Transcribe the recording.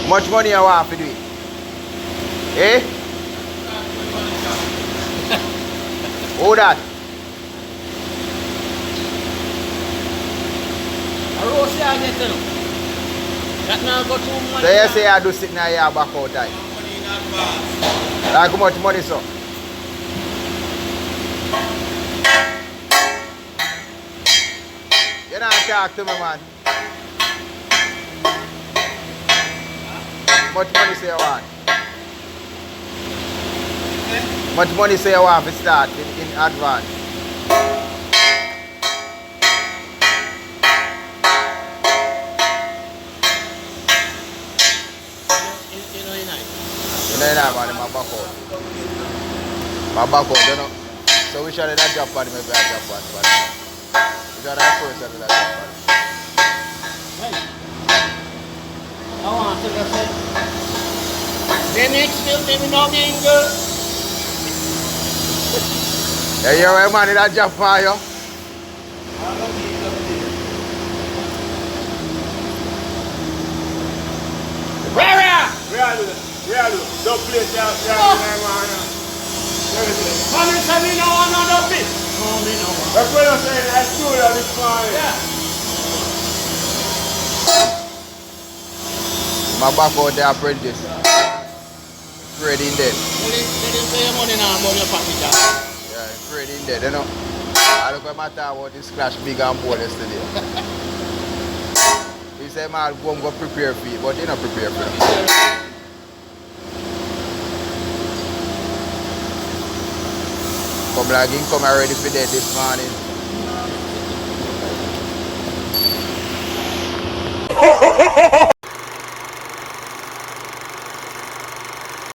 Much money you want to do it? Eh? Who that? A roast here I get you know. That now go too much. So you say I do sit now here back out time. Money in advance. Like how much money so? You don't talk to me, man. Much money say you want? Much money say you want to start in advance? You know, You know, man, my back out. My back out, you know. So we shall not drop on him if I drop on him. We shall not first and not drop on him. I want to just say, the next film, they will not be in girl. Yeah, you right, man, that drop on you. Real, don't play that, man. Come and say me no one on the pit. No, me no one. That's what I'm saying, I told you this morning. Yeah. My back out there, apprentice. Afraid in dead. They didn't pay your money now about your pocket. Yeah, afraid in dead, you know. I look at my talk about this clash big and bold yesterday. He said, man, go prepare for it, but they not prepare for it. Come like him come already for dead this morning.